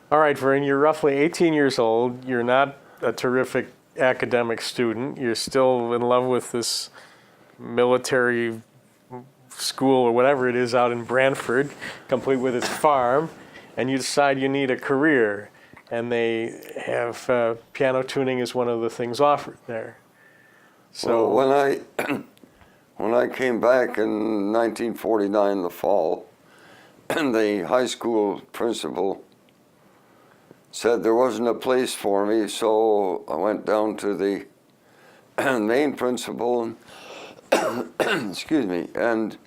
All right, Vern, you're roughly 18 years old. You're not a terrific academic student. You're still in love with this military school or whatever it is out in Brantford, complete with its farm, and you decide you need a career. And they have piano tuning is one of the things offered there. So well, when I came back in 1949 in the fall, the high school principal said there wasn't a place for me, so I went down to the main principal, excuse me, and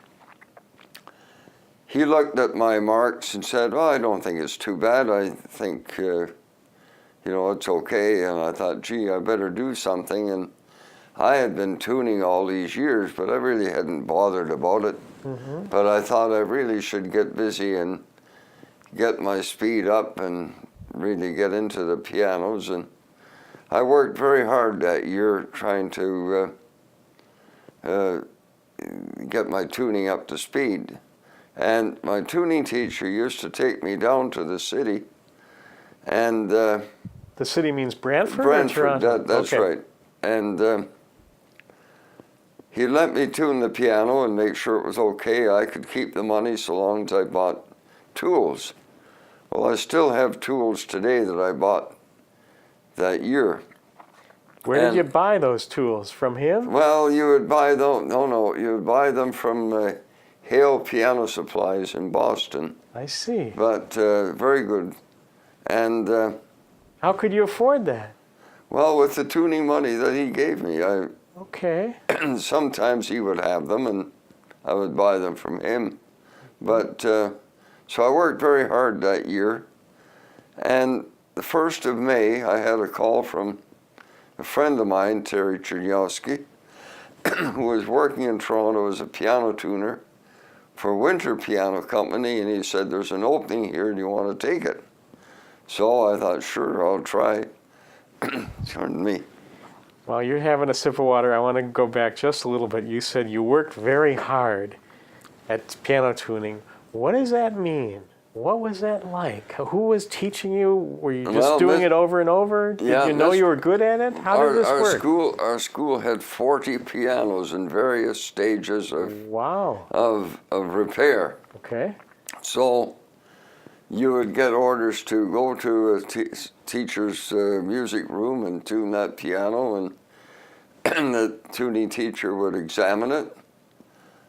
he looked at my marks and said, well, I don't think it's too bad. I think, it's okay. And I thought, gee, I better do something. And I had been tuning all these years, but I really hadn't bothered about it. Mm-hmm. But I thought I really should get busy and get my speed up and really get into the pianos. And I worked very hard that year trying to get my tuning up to speed. And my tuning teacher used to take me down to the city, and the city means Brantford. Brantford, that's okay. Right. And he let me tune the piano and make sure it was okay. I could keep the money so long as I bought tools. Well, I still have tools today that I bought that year. Where did you buy those tools? From him? Well, you would buy them. No, you would buy them from Hale Piano Supplies in Boston. I see. But very good. And how could you afford that? Well, with the tuning money that he gave me, okay. Sometimes he would have them, and I would buy them from him. But so I worked very hard that year. And the 1st of May, I had a call from a friend of mine, Terry Chernyowski, who was working in Toronto as a piano tuner for Winter Piano Company, and he said, there's an opening here, do you want to take it? So I thought, sure, I'll try. Pardon me. While you're having a sip of water, I want to go back just a little bit. You said you worked very hard at piano tuning. What does that mean? What was that like? Who was teaching you? Were you just doing it over and over? Did you know you were good at it? How did this work? Our school had 40 pianos in various stages of repair. Okay. So you would get orders to go to a teacher's music room and tune that piano, and the tuning teacher would examine it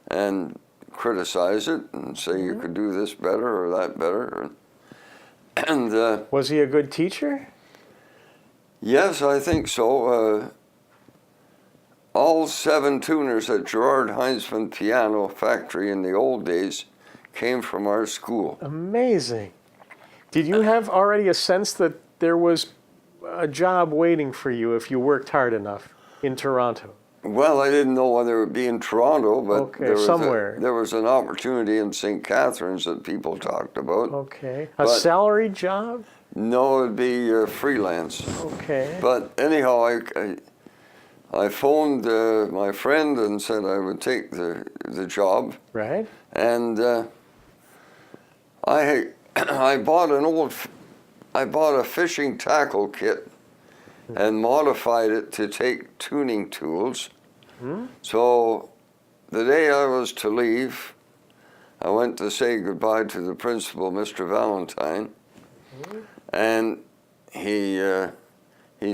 and criticize it and say you could do this better or that better. And was he a good teacher? Yes, I think so. All 7 tuners at Gerard Heinzman Piano Factory in the old days came from our school. Amazing. Did you have already a sense that there was a job waiting for you if you worked hard enough in Toronto? Well, I didn't know whether it would be in Toronto, but there was an opportunity in St. Catharines that people talked about. Okay. A salaried job? No, it would be freelance. Okay. But anyhow, I phoned my friend and said I would take the job. Right. And I bought a fishing tackle kit and modified it to take tuning tools. So the day I was to leave, I went to say goodbye to the principal, Mr. Valentine, and he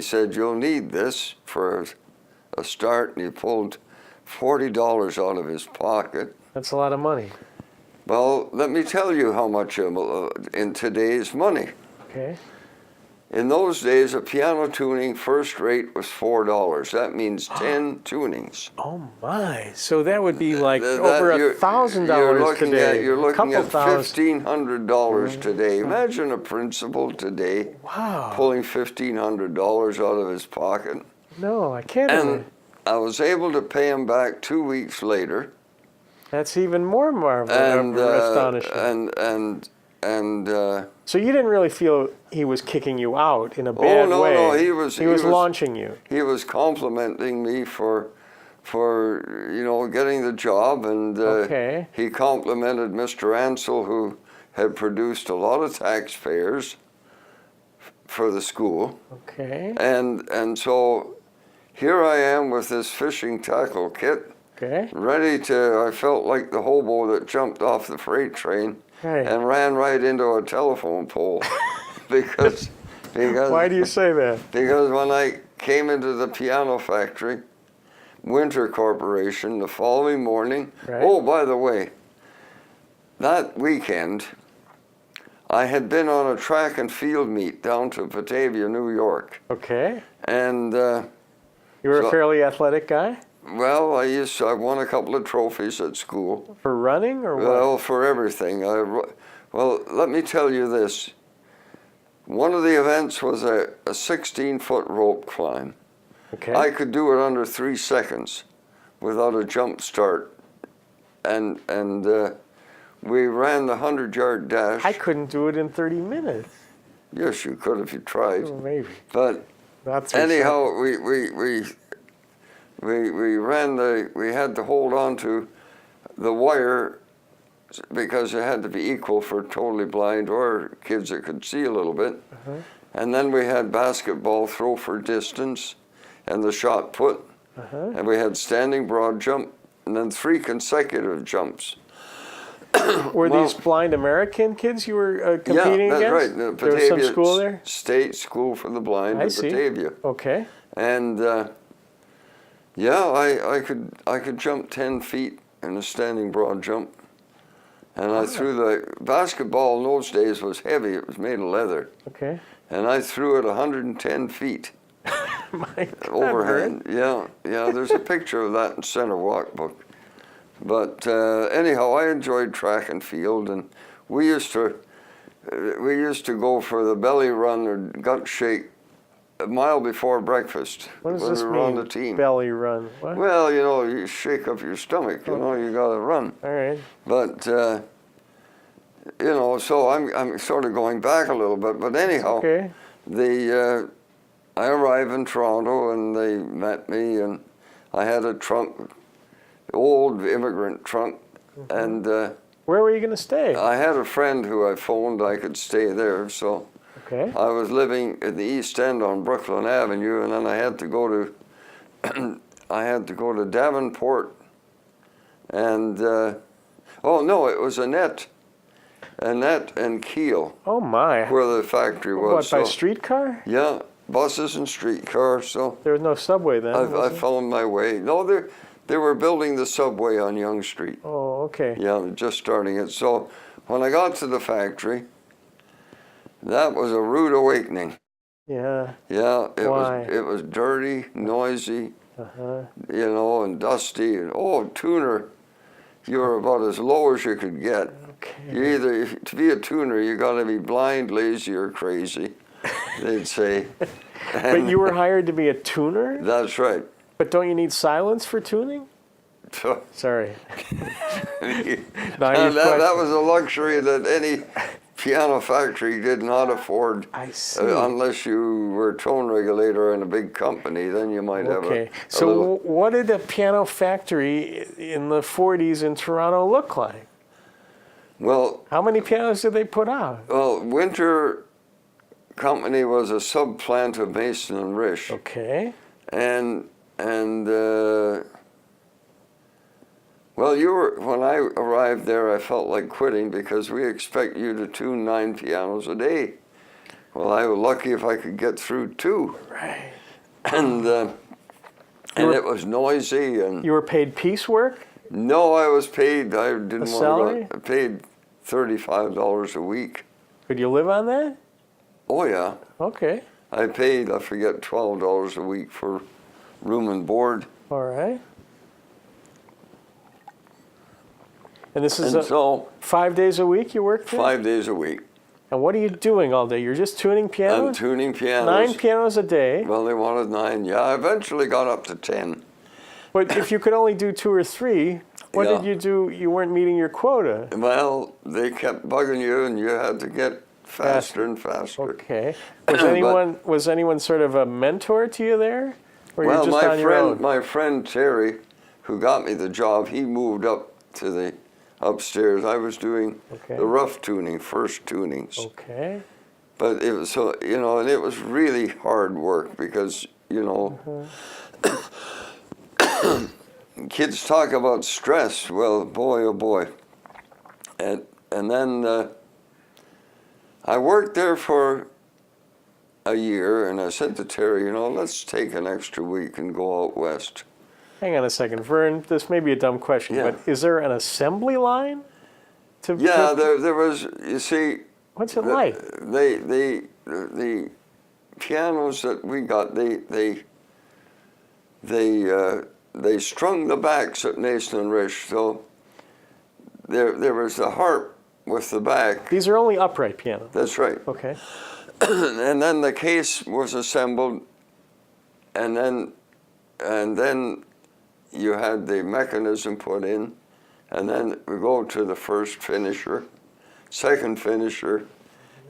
said, you'll need this for a start, and he pulled $40 out of his pocket. That's a lot of money. Well, let me tell you how much in today's money. Okay. In those days, a piano tuning first rate was $4. That means 10 tunings. Oh my! So that would be like over $1,000 today. You're looking at $1,500 today. Imagine a principal today pulling $1,500 out of his pocket. No, I can't. And I was able to pay him back 2 weeks later. That's even more astonishing. So you didn't really feel he was kicking you out in a bad way? No, he was launching you. He was complimenting me for getting the job, and he complimented Mr. Ansel, who had produced a lot of taxpayers for the school. Okay. And so here I am with this fishing tackle kit, Okay. ready to, I felt like the hobo that jumped off the freight train Right. and ran right into a telephone pole. because Why do you say that? Because when I came into the piano factory, Winter Corporation, the following morning, Right. oh, by the way, that weekend, I had been on a track and field meet down to Batavia, New York. Okay. And, You were a fairly athletic guy? well, I won a couple of trophies at school. For running or what? Well, for everything. Well, let me tell you this. One of the events was a 16-foot rope climb. Okay. I could do it under 3 seconds without a jump start. And we ran the 100-yard dash. I couldn't do it in 30 minutes. Yes, you could if you tried. Oh, maybe. But Not 3 anyhow, we had to hold on to the wire because it had to be equal for totally blind or kids that could see a little bit. And then we had basketball throw for distance and the shot put. And we had standing broad jump and then 3 consecutive jumps. Were these blind American kids you were competing yeah, that's against? right. There was some school there? State School for the Blind I in see. Batavia. Okay. And yeah, I could jump 10 feet in a standing broad jump. And I threw the basketball in those days was heavy. It was made of leather. Okay. And I threw it 110 feet My God, overhand. Yeah. There's a picture of that in Center Walk book. But anyhow, I enjoyed track and field, and we used to go for the belly run or gut shake a mile before breakfast What does when this we were on mean? the team. Belly run. What? Well, you know, you shake up your stomach. You know, you got to run. All right. But you know, so I'm sort of going back a little bit. But anyhow, Okay. I arrived in Toronto, and they met me, and I had a trunk, old immigrant trunk, and Where were you going to stay? I had a friend who I phoned I could stay there, so Okay. I was living in the East End on Brooklyn Avenue, and then I had to go to Davenport, and oh no, it was Annette and Kiel, Oh my. where the factory was. What, by So, streetcar? yeah, buses and streetcars. So There was no subway then. I was there? found my way. No, they were building the subway on Yonge Street. Oh, okay. Yeah, just starting it. So when I got to the factory, that was a rude awakening. Yeah. Yeah, Why? it was dirty, noisy, Uh-huh. you know, and dusty. And tuner, you were about as low as you could get. You Okay. either, to be a tuner, you got to be blind, lazy, or crazy, they'd say. But you were hired to be a tuner? That's right. But don't you need silence for tuning? Sorry. That was a luxury that any piano factory did not afford. I see. Unless you were a tone regulator in a big company, then you might have Okay. a So little. what did a piano factory in the 40s in Toronto look like? Well, How many pianos did they put out? Winter Company was a sub-plant of Mason and Risch. Okay. And well, when I arrived there, I felt like quitting because we expect you to tune 9 pianos a day. Well, I was lucky if I could get through 2. Right. And it was noisy and. You were paid piecework? No, I was paid. I didn't want salary? to go. I paid $35 a week. Could you live on that? Oh yeah, Okay. I paid. I forget $12 a week for room and board. All right. And this is And so 5 days a week you work there? 5 days a week. And what are you doing all day? You're just tuning I'm pianos? tuning pianos. 9 pianos a day. Well, they wanted 9. Yeah, I eventually got up to 10. But if you could only do 2 or 3, what Yeah. did you do? You weren't meeting your quota. Well, they kept bugging you, and you had to get faster and faster. Okay. Was anyone sort of a mentor to you there? Or Well, you're just on your own? my friend Terry, who got me the job, he moved up to the upstairs. I was doing Okay. the rough tuning, first tunings. Okay. But it was so, you know, and it was really hard work because, you know, kids talk about stress. Well, boy, oh boy. And then I worked there for a year, and I said to Terry, you know, let's take an extra week and go out west. Hang on a second, Verne. This may be a dumb question, Yeah. but is there an assembly line? Yeah, there was. You see, What's it like? the pianos that we got, they strung the backs at Nason and Rich, so there was the harp with the back. These are only upright pianos. That's right. Okay. And then the case was assembled, and then you had the mechanism put in, and then we go to the first finisher, second finisher,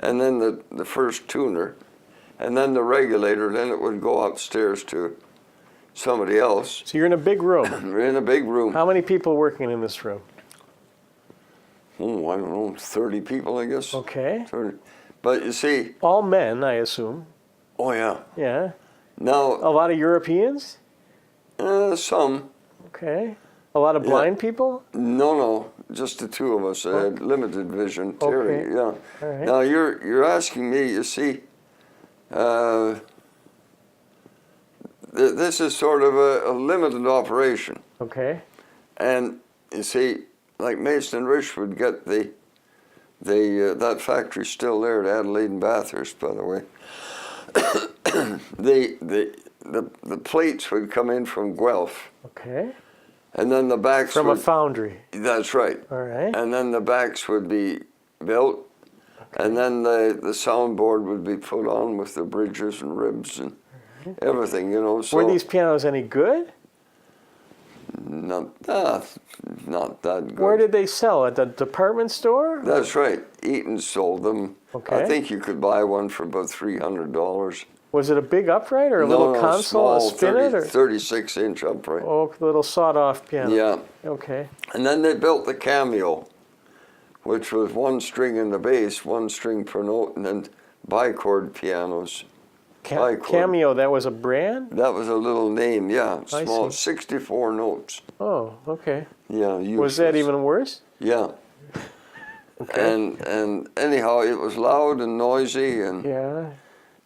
and then the first tuner, and then the regulator. Then it would go upstairs to somebody else. So you're in a big room. We're in a big room. How many people working in this room? Oh, I don't know, 30 people, I guess. Okay. 30. But you see, All men, I assume. oh yeah. Yeah. Now, A lot of Europeans? some. Okay. A lot of blind people? No, just the two of us that had limited vision. Terry, Okay. yeah. All right. Now you're asking me. You see, this is sort of a limited operation, Okay. and you see, like Mason and Rich would get that factory's still there at Adelaide and Bathurst, by the way. The plates would come in from Guelph, Okay. and then the backs From would, a foundry. that's right. All right. And then the backs would be built, and then the soundboard would be put on with the bridges and ribs and everything, you know. So Were these pianos any good? not that good. Where did they sell? At the department store? That's right. Eaton sold them. Okay. I think you could buy one for about $300. Was it a big upright or a little console, small, a spin it? Or? 36-inch upright. Oh, little sawed-off piano. Yeah. Okay. And then they built the Cameo, which was one string in the bass, one string per note, and then bichord pianos. Bichord. Cameo, that was a brand? That was a little name, yeah. I Small, see. 64 notes. Oh, okay. Yeah, Was that useless. even worse? Yeah. Okay. And anyhow, it was loud and noisy and Yeah.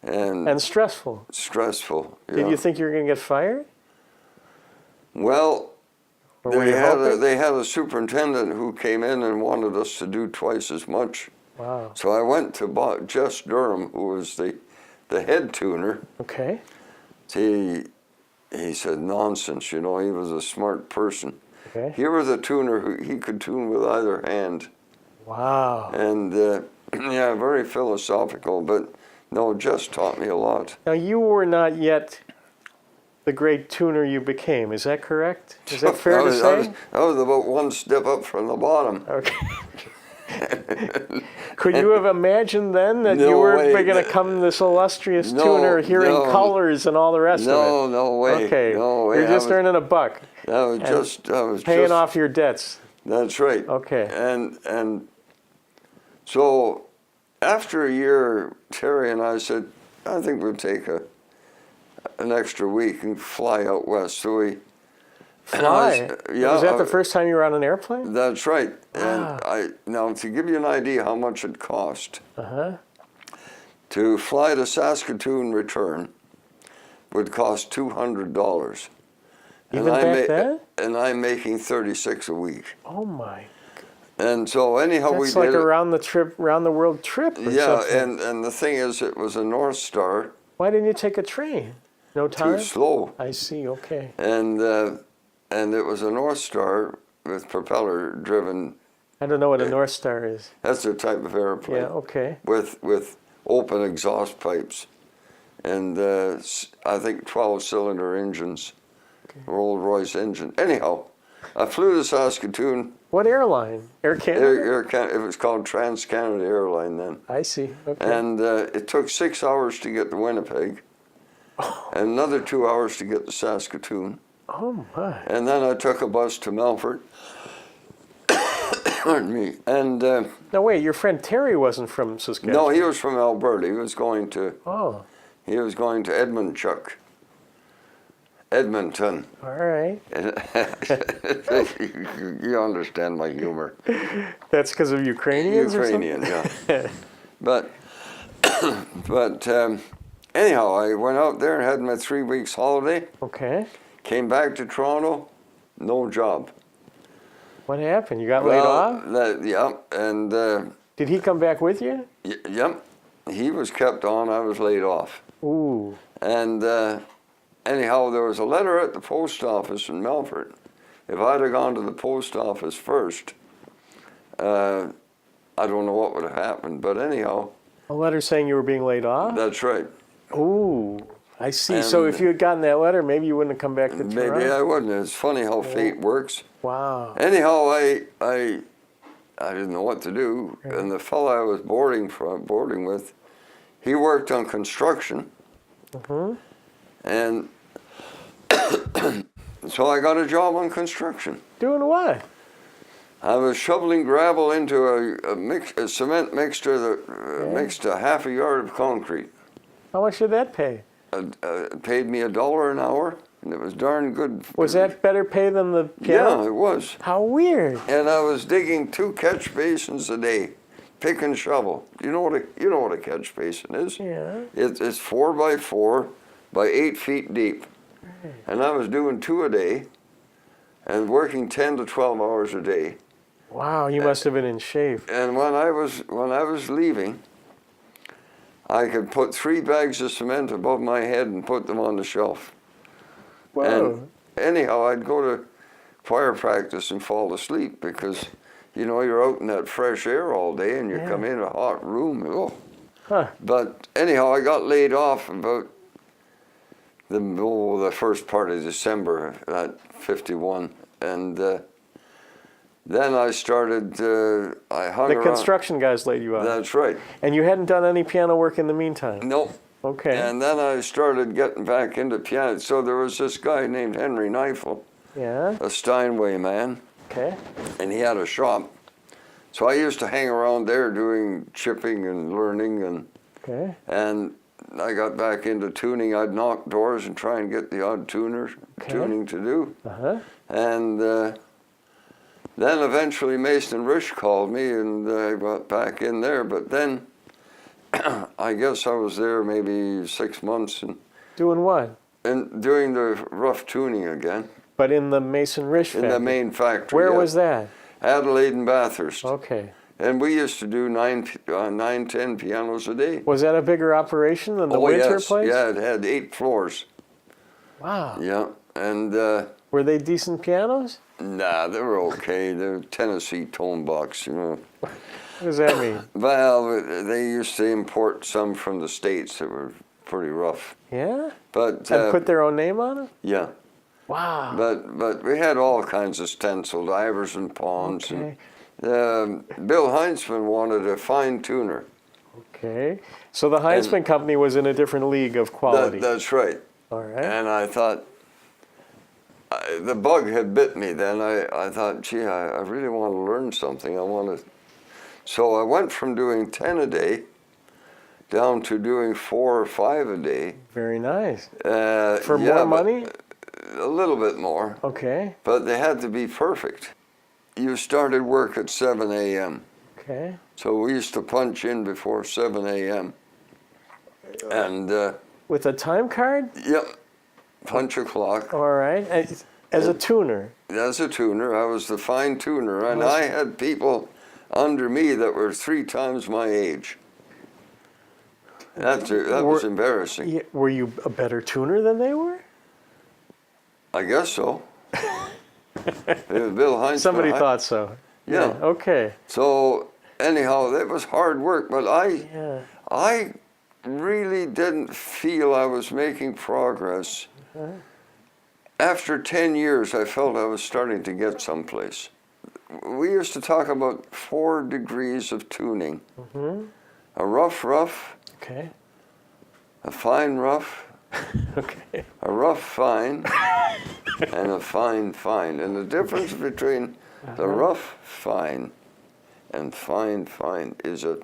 and, And stressful. stressful. Yeah. Did you think you were going to get fired? Well, Or were you hoping? they had a superintendent who came in and wanted us to do twice as much. Wow. So I went to Jess Durham, who was the head tuner. Okay. He said, nonsense, you know, he was a smart person. Okay. Here was a tuner who he could tune with either hand. Wow. And yeah, very philosophical, but no, Jess taught me a lot. Now, you were not yet the great tuner you became. Is that correct? Is that fair to say? I was about one step up from the bottom. Okay. Could you have imagined then that you No were way. going to come this illustrious No, tuner, hearing no. colors and all the rest of No, it? no way. Okay. No way. You're just earning a buck, I was paying just, off your debts. That's right. Okay. And so after a year, Terry and I said, I think we'll take an extra week and fly out west. So we Fly? yeah. Was that the first time you were on an airplane? That's right. Ah. And now to give you an idea how much it cost Uh-huh. to fly to Saskatoon return would cost $200. Even back then? And I'm making 36 a week. Oh my. And so anyhow, we That's did like it. a round the world trip or Yeah, something. and the thing is, it was a North Star, Why didn't you take a train? No time? too slow. I see, okay. And it was a North Star with propeller driven. I don't know what a North Star is. That's their type of airplane. Yeah, okay. With open exhaust pipes, and I think 12-cylinder engines, Rolls-Royce engine. Anyhow, I flew to Saskatoon. What airline? Air Canada? It was called Trans-Canada Airline then. I see, okay. And it took 6 hours to get to Winnipeg, and another 2 hours to get to Saskatoon. Oh my. And then I took a bus to Melfort. Pardon me. And Now wait, your friend Terry wasn't from Saskatchewan. no, he was from Alberta. He was going to Oh, Edmonton. all right. You understand my humor. That's because of Ukrainians Ukrainian, or something? yeah. But anyhow, I went out there and had my 3 weeks holiday. Okay. Came back to Toronto, no job. What happened? You got laid off? Yeah, and Did he come back with you? yep, he was kept on. I was laid off. Ooh. And anyhow, there was a letter at the post office in Melfort. If I'd have gone to the post office first, I don't know what would have happened. But anyhow, A letter saying you were being laid off? that's right. Ooh. I see. So And if you had gotten that letter, maybe you wouldn't have come back to Maybe Toronto. I wouldn't. It's funny how fate works. Wow. Anyhow, I didn't know what to do, and the fellow I was boarding with, he worked on construction, and so I got a job on construction. Doing what? I was shoveling gravel into a cement mixture that mixed a half a yard of concrete. How much did that pay? Paid me $1 an hour, and it was darn good. Was that better pay than the Yeah, piano? it was. How weird. And I was digging 2 catch basins a day, pick and shovel. You know what a catch basin is? Yeah. It's 4 by 4 by 8 feet deep, and I was doing 2 a day, and working 10 to 12 hours a day. Wow, you must have been in shape. And when I was leaving, I could put 3 bags of cement above my head and put them on the shelf. Whoa. And anyhow, I'd go to choir practice and fall asleep because, you're out in that fresh air all day and you come in a hot room. Oh. Huh. But anyhow, I got laid off about the first part of December at 51. And then I started, I hung The around. construction guys laid you off. That's right. And you hadn't done any piano work in the meantime? Nope. Okay. And then I started getting back into piano. So there was this guy named Henry Neifel, Yeah. a Steinway man, Okay. and he had a shop. So I used to hang around there doing chipping and learning, Okay. and I got back into tuning. I'd knock doors and try and get the odd tuning to do. Uh-huh. And then eventually Mason Rich called me, and I got back in there. But then I guess I was there maybe 6 months Doing what? and doing the rough tuning again But in the Mason Rish in factory. the main factory. Where yeah. was that? Adelaide and Bathurst. Okay. And we used to do 10 pianos a day. Was that a bigger operation than the Winter yes. place? Yeah, it had 8 floors. Wow. Yeah, and Were they decent pianos? nah, they were okay. They're Tennessee tone box, What does that mean? Well, they used to import some from the States that were pretty rough. Yeah? But And put their own name on it? yeah, Wow. but we had all kinds of stenciled Iverson pawns. Okay. And Bill Heinzman wanted a fine tuner. Okay. So the Heinzman Company was in a different league of quality. That's right. All right. And I thought, the bug had bit me then. I thought, gee, I really want to learn something. So I went from doing 10 a day down to doing 4 or 5 a day. Very nice. For more money? A little bit more. Okay. But they had to be perfect. You started work at 7 a.m. Okay. So we used to punch in before 7 a.m. And, With a time card? yep, punch a clock. All right. As a tuner? As a tuner, I was the fine tuner, and I had people under me that were 3 times my age. That was embarrassing. Yeah, were you a better tuner than they were? I guess so. Bill Heinz. Somebody thought so. Yeah. Okay. So anyhow, that was hard work, but Yeah. I really didn't feel I was making progress. After 10 years, I felt I was starting to get someplace. We used to talk about 4 degrees of tuning. A rough, Okay. a fine rough, Okay. a rough fine, and a fine fine. And the difference between the rough fine and fine is a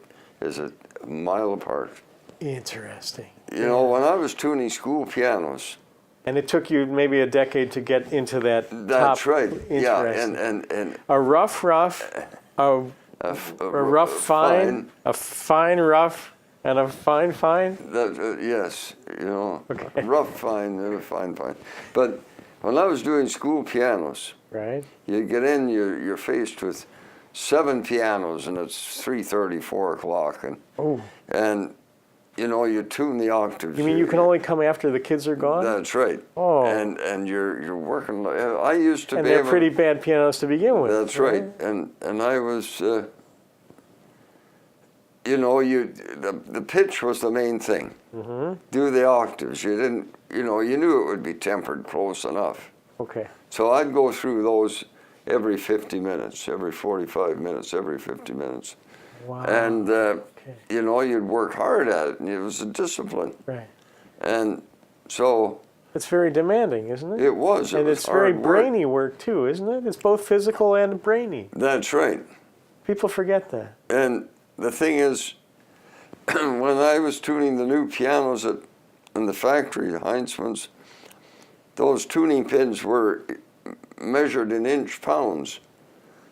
mile apart. Interesting. You know, when I was tuning school pianos. And it took you maybe a decade to get into that That's top. right. Yeah, Interesting. and A rough, a rough fine, a fine rough, and a fine fine. That, yes, you know, Okay. rough fine and a fine. But when I was doing school pianos, Right. you get in, you're faced with 7 pianos, and it's 3:30, 4 o'clock, and you know, you tune the octaves. You mean you can only come after the kids are gone? That's right. Oh. And you're working. I used to And be they're able. pretty bad pianos to begin with. That's right. And I was. You know, the pitch was the main thing. Mm-hmm. Do the octaves. You didn't. You know, you knew it would be tempered close enough. Okay. So I'd go through those every 50 minutes, every 45 minutes, every 50 minutes. Wow. And, Okay. you know, you'd work hard at it, and it was a discipline. Right. And so It's very demanding, isn't it? it was. It And was it's very hard work. brainy work too, isn't it? It's both physical and brainy. That's right. People forget that. And the thing is, when I was tuning the new pianos in the factory, the Heinzmann's, those tuning pins were measured in inch pounds,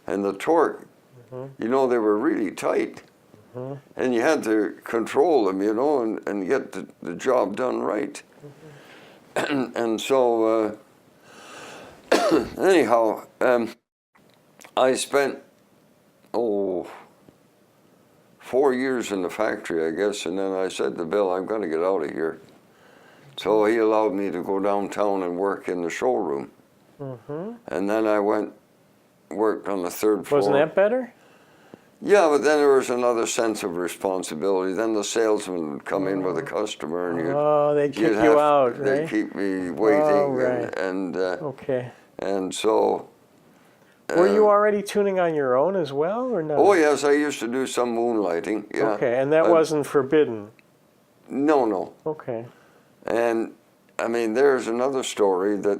and the torque, you know, they were really tight, and you had to control them, you know, and get the job done right. And so, anyhow, I spent, 4 years in the factory, I guess, and then I said to Bill, I'm going to get out of here. So he allowed me to go downtown and work in the showroom. And then I worked on the 3rd floor. Wasn't that better? Yeah, but then there was another sense of responsibility. Then the salesman would come in with a customer, and they'd kick you out, right? They'd keep me waiting, Oh, right. Okay. and so. Were you already tuning on your own as well, or no? Oh yes, I used to do some moonlighting. Yeah. Okay, and that wasn't forbidden. No. Okay. And I mean, there's another story that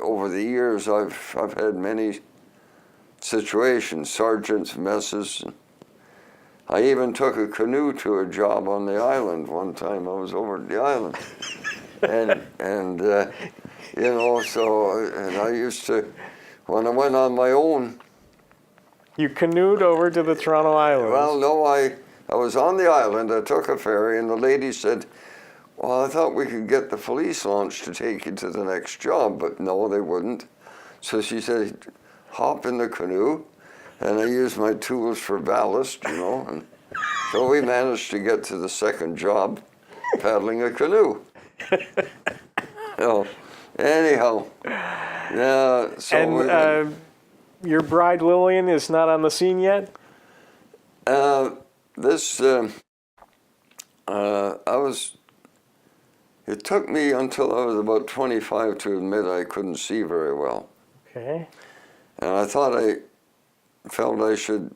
over the years I've had many situations, sergeants' messes. I even took a canoe to a job on the island one time. I was over at the island, and you know, so and I used to, when I went on my own. You canoed over to the Toronto Islands. Well, no, I was on the island. I took a ferry, and the lady said, well, I thought we could get the police launch to take you to the next job, but no, they wouldn't. So she said, hop in the canoe, and I used my tools for ballast, you know, and so we managed to get to the second job paddling a canoe. So, anyhow, yeah. So and your bride Lillian is not on the scene yet? It took me until I was about 25 to admit I couldn't see very well. Okay. And I felt I should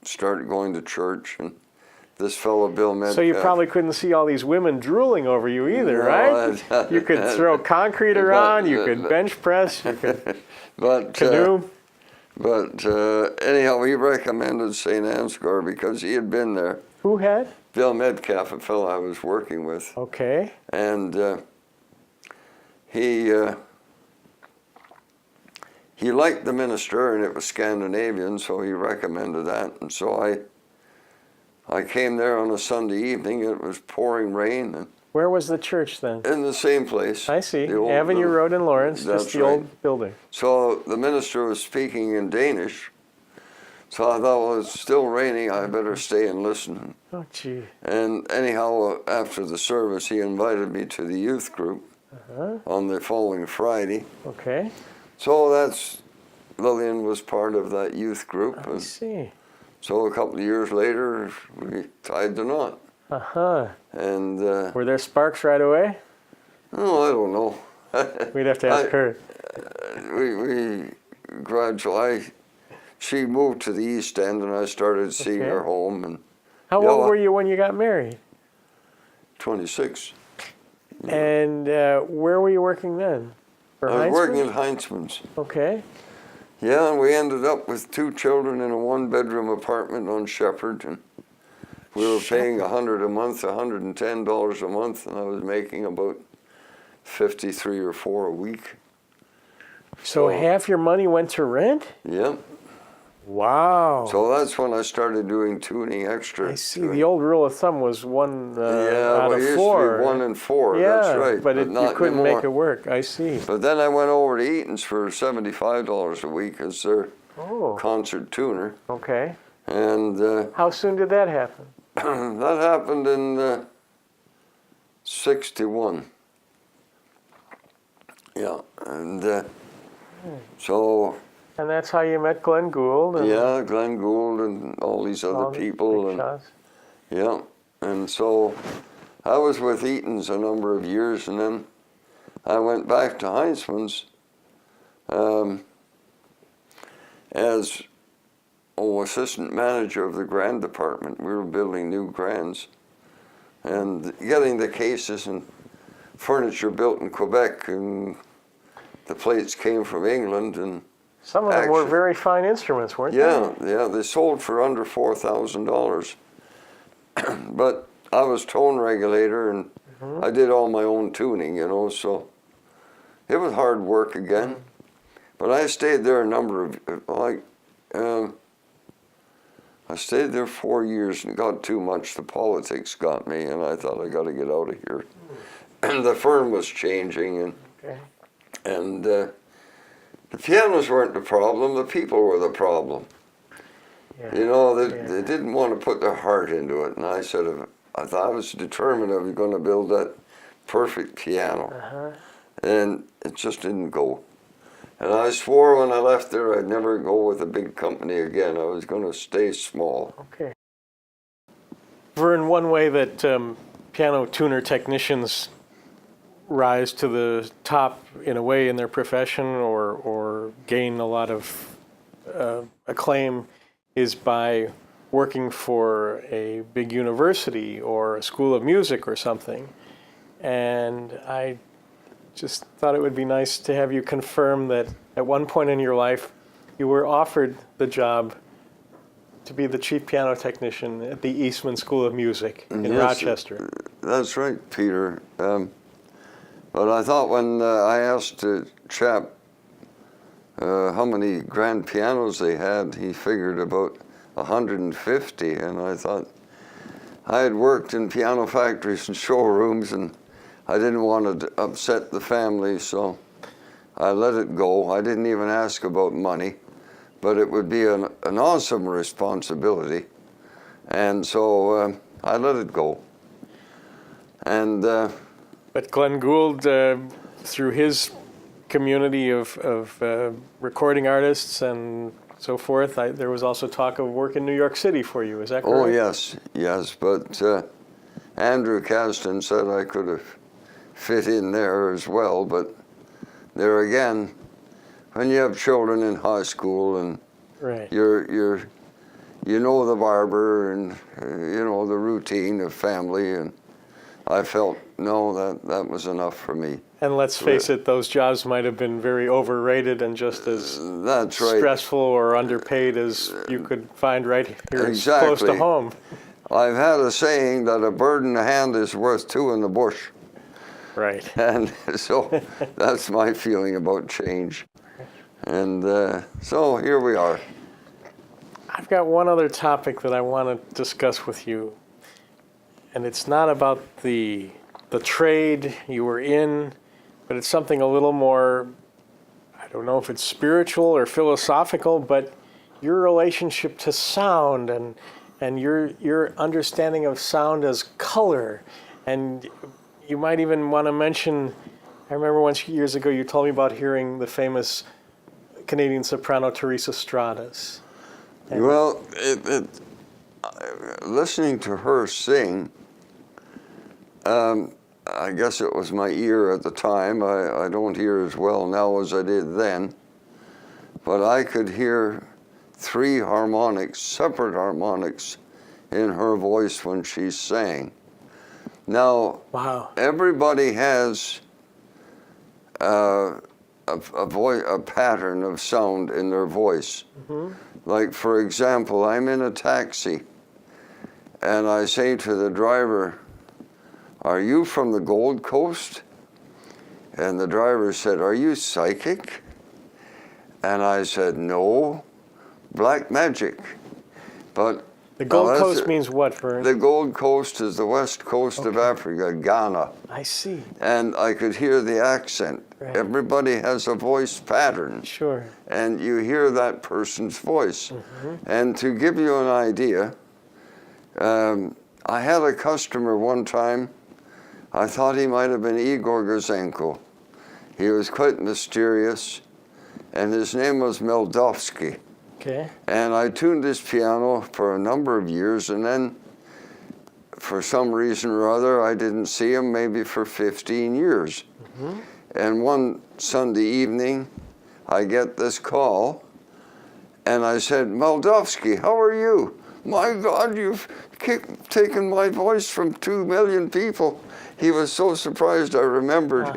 start going to church, and this fellow Bill Metcalf. So you probably couldn't see all these women drooling over you either, right? You could throw concrete around, you could bench press, you could canoe. But anyhow, he recommended St. Ansgar because he had been there. Who had? Bill Metcalf, a fellow I was working with. Okay. And he liked the minister, and it was Scandinavian, so he recommended that. And so I came there on a Sunday evening. It was pouring rain. And where was the church then? in the same place. I see. Avenue Road in Lawrence, just the old building. So the minister was speaking in Danish. So I thought, well, it's still raining. I better stay and listen. Oh, gee. And anyhow, after the service, he invited me to the youth group on the following Friday. Okay. So Lillian was part of that youth group. I see. So a couple of years later, we tied the knot. And were there sparks right away? Oh, I don't know. We'd have to ask her. We gradually. She moved to the East End, and I started seeing her home. And how old were you when you got married? 26. And where were you working then? I was working at Heinzmann's. Okay. Yeah, and we ended up with 2 children in a 1-bedroom apartment on Shepherd, and we were paying $100 a month, $110 a month, and I was making about 53 or 4 a week. So half your money went to rent? Yeah. Wow. So that's when I started doing tuning extra. I see. The old rule of thumb was one out of it used 4. to be 1 in 4. Yeah, That's right. but not you couldn't anymore. make it work. I see. But then I went over to Eaton's for $75 a week as their concert tuner. Okay. And how soon did that happen? that happened in 61. Yeah, and so. And that's how you met Glenn Gould? And yeah, Glenn Gould and all these other people. Big shots. Yeah, and so I was with Eaton's a number of years, and then I went back to Heinzman's as assistant manager of the grand department. We were building new grands and getting the cases and furniture built in Quebec, and the plates came from England. And some of them were very fine instruments, weren't they? Yeah, they sold for under $4,000. But I was tone regulator, and I did all my own tuning, you know, so it was hard work again. But I stayed there a number of, I stayed there 4 years and got too much. The politics got me, and I thought I got to get out of here. And the firm was changing, and the pianos weren't the problem. The people were the problem. Yeah. You know, they didn't want to put their heart into it, and I said, I thought I was determined I was going to build that perfect piano, and it just didn't go. And I swore when I left there I'd never go with a big company again. I was going to stay small. Okay. Verne, one way that piano tuner technicians rise to the top in a way in their profession or gain a lot of acclaim is by working for a big university or a school of music or something. And I just thought it would be nice to have you confirm that at one point in your life you were offered the job to be the chief piano technician at the Eastman School of Music in Rochester. That's right, Peter. But I thought when I asked a chap how many grand pianos they had, he figured about 150, and I thought I had worked in piano factories and showrooms, and I didn't want to upset the family, so I let it go. I didn't even ask about money, but it would be an awesome responsibility, and so I let it go. And but Glenn Gould, through his community of recording artists and so forth, there was also talk of work in New York City for you. Is that correct? Oh, yes. But Andrew Caston said I could have fit in there as well. But there again, when you have children in high school and you know the barber and you know the routine of family, and I felt no, that was enough for me. And let's face it, those jobs might have been very overrated and just as stressful or underpaid as you could find right here close to home. I've had a saying that a bird in the hand is worth 2 in the bush. Right. And so that's my feeling about change. And so here we are. I've got one other topic that I want to discuss with you. And it's not about the trade you were in, but it's something a little more, I don't know if it's spiritual or philosophical, but your relationship to sound and your understanding of sound as color. And you might even want to mention, I remember once years ago you told me about hearing the famous Canadian soprano Teresa Stratas. Well, listening to her sing, I guess it was my ear at the time. I don't hear as well now as I did then. But I could hear 3 harmonics, separate harmonics, in her voice when she sang. Now, everybody has a pattern of sound in their voice. Mm-hmm. Like, for example, I'm in a taxi, and I say to the driver, "Are you from the Gold Coast?" And the driver said, "Are you psychic?" And I said, "No, black magic." But The Gold now Coast means what, Verne? the Gold Coast is the west coast of Africa, Ghana. I see. And I could hear the accent. Right. Everybody has a voice pattern. Sure. And you hear that person's voice. Mm-hmm. And to give you an idea, I had a customer one time, I thought he might have been Igor Gouzenko. He was quite mysterious, and his name was Meldovsky. Okay. And I tuned his piano for a number of years, and then for some reason or other, I didn't see him maybe for 15 years. Mm-hmm. And one Sunday evening, I get this call, and I said, "Meldovsky, how are you? My God, you've taken my voice from 2 million people." He was so surprised I remembered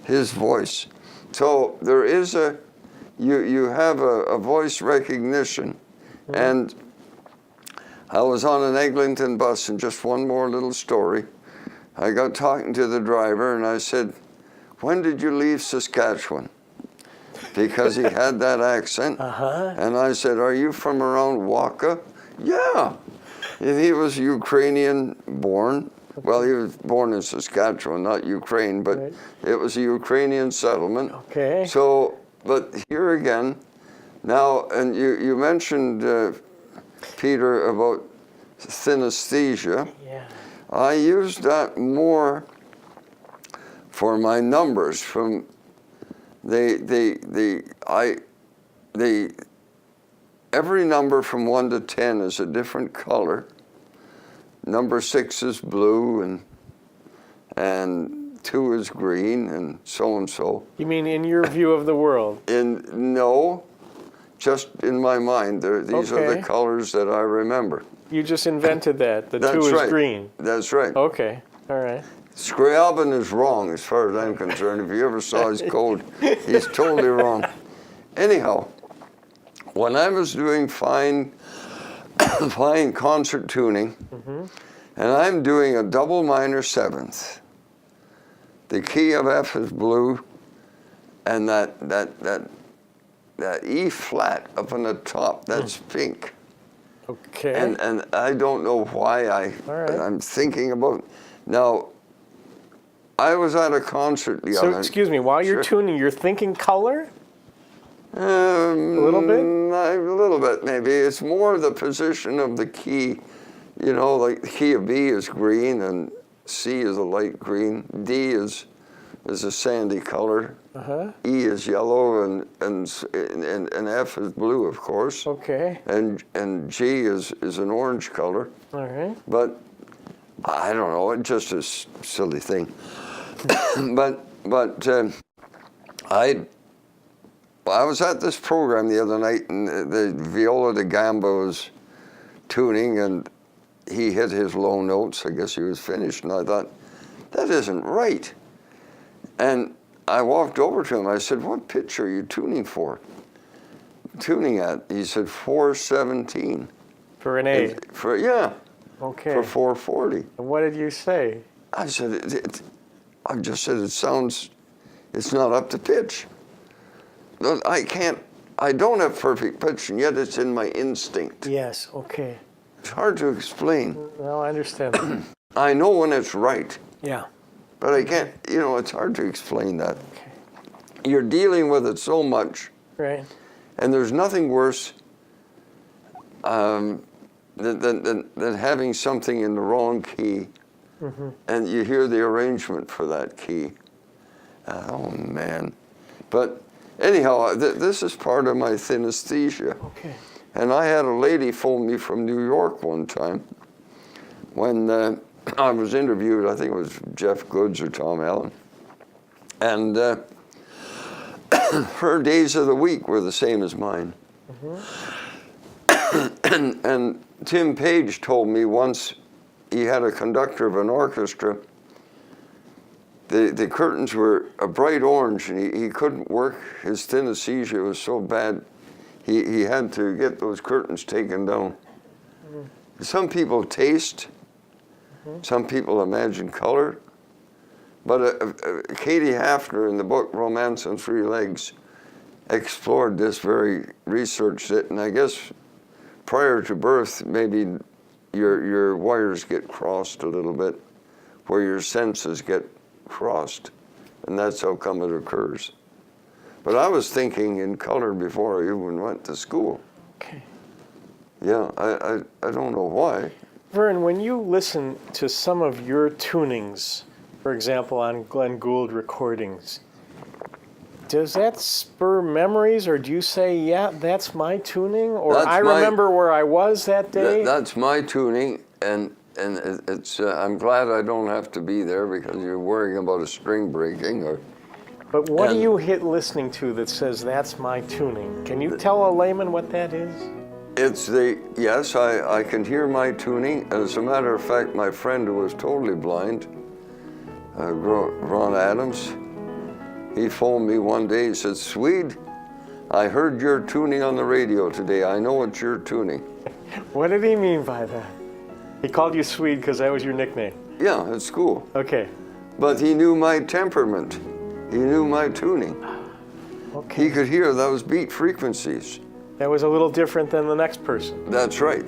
his voice. So there is you have a voice recognition. Mm-hmm. And I was on an Eglinton bus, and just one more little story. I got talking to the driver, and I said, "When did you leave Saskatchewan?" Because he had that accent. And I said, "Are you from around Waka?" "Yeah." And he was Ukrainian born. Well, he was born in Saskatchewan, not Ukraine, but Right. it was a Ukrainian settlement. Okay. So, but here again, now, and you mentioned, Peter, about synesthesia. Yeah. I use that more for my numbers. From every number from 1 to 10 is a different color. Number 6 is blue, and 2 is green, and so and so. You mean in your view of the world? No, just in my mind. These are the Okay. colors that I remember. You just invented that. The That's 2 is right. green. That's right. Okay. All right. Scriabin is wrong as far as I'm concerned. If you ever saw his code, he's totally wrong. Anyhow, when I was doing fine concert tuning, and I'm doing a double minor 7th, the key of F is blue, and that E flat up on the top, that's pink. Okay. And I don't know why All right. I'm thinking about. Now, I was at a concert the So, other. excuse me, while you're Sure. tuning, you're thinking color? A little bit? A little bit, maybe. It's more the position of the key. You know, like the key of B is green, and C is a light green. D is a sandy color. E is yellow, and F is blue, of course. Okay. And G is an orange color. All right. But I don't know. It's just a silly thing. but I was at this program the other night, and the viola da gamba was tuning, and he hit his low notes. I guess he was finished, and I thought, that isn't right. And I walked over to him. I said, "What pitch are you tuning for? Tuning at?" He said, 417. For an A. Yeah. Okay. For 440. And what did you say? I said, I just said, it's not up to pitch. No, I don't have perfect pitch, and yet it's in my instinct. Yes. Okay. It's hard to explain. Well, I understand. I know when it's right, Yeah. but I can't, it's hard to explain that. Okay. You're dealing with it so much, Right. and there's nothing worse than having something in the wrong key, and you hear the arrangement for that key. Oh, man. But anyhow, this is part of my synesthesia. Okay. And I had a lady phone me from New York one time when I was interviewed. I think it was Jeff Goods or Tom Allen. And her days of the week were the same as mine. And Tim Page told me once he had a conductor of an orchestra, the curtains were a bright orange, and he couldn't work. His synesthesia was so bad, he had to get those curtains taken down. Some people taste, some people imagine color, but Katie Hafner in the book Romance on Three Legs explored this, very researched it, and I guess prior to birth, maybe your wires get crossed a little bit, where your senses get crossed, and that's how come it occurs. But I was thinking in color before I even went to school. Okay. Yeah, I don't know why. Verne, when you listen to some of your tunings, for example, on Glenn Gould recordings, does that spur memories, or do you say, yeah, that's my tuning, or remember where I was that day? That's my tuning, and it's I'm glad I don't have to be there, because you're worrying about a string breaking. But what do you hit listening to that says that's my tuning? Can you tell a layman what that is? It's yes, I can hear my tuning. As a matter of fact, my friend who was totally blind, Ron Adams, he phoned me one day. He said, "Swede, I heard your tuning on the radio today. I know it's your tuning." What did he mean by that? He called you Swede because that was your nickname? Yeah, at school. Okay. But he knew my temperament. He knew my tuning. Okay. He could hear those beat frequencies. That was a little different than the next person. That's right.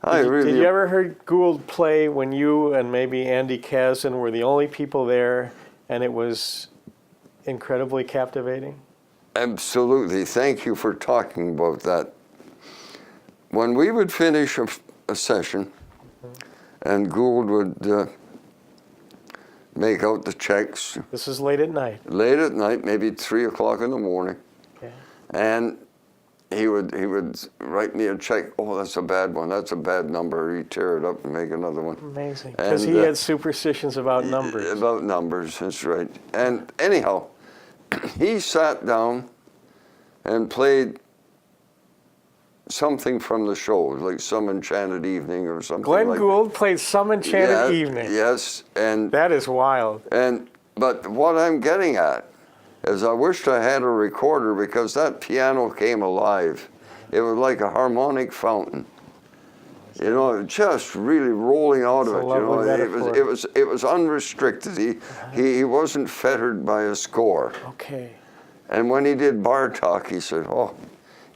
Did you ever hear Gould play when you and maybe Andy Kazin were the only people there, and it was incredibly captivating? Absolutely. Thank you for talking about that. When we would finish a session, and Gould would make out the checks. This is late at night. Late at night, maybe 3 o'clock in the morning. Okay. And he would write me a check. Oh, that's a bad one. That's a bad number. He'd tear it up and make another one. Amazing. Because he had superstitions about numbers. About numbers, that's right. And anyhow, he sat down and played something from the show, like Some Enchanted Evening or something. Glenn Gould played Some Enchanted Evening. Yes, and that is wild. But what I'm getting at is I wished I had a recorder, because that piano came alive. It was like a harmonic fountain. You know, just really rolling out of it. You know, it was unrestricted. He wasn't fettered by a score. Okay. And when he did Bartok, he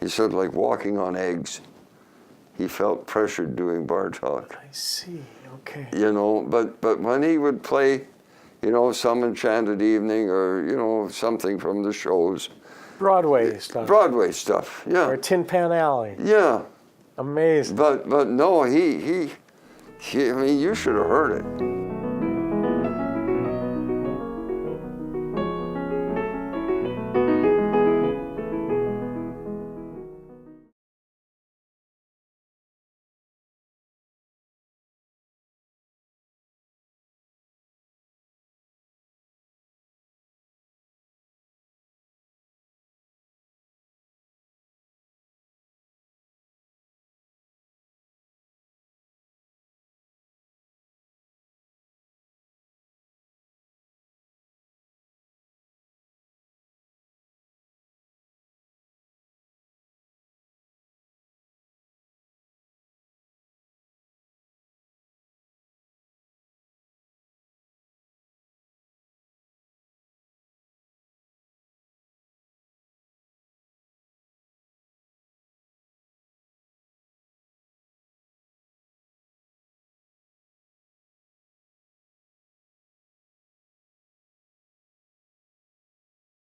said, like walking on eggs. He felt pressured doing Bartok. I see. Okay. You know, but when he would play, you know, Some Enchanted Evening, or, you know, something from the shows. Broadway stuff. Broadway stuff, yeah. Or Tin Pan Alley. Yeah. Amazing. But no, he I mean, you should have heard it.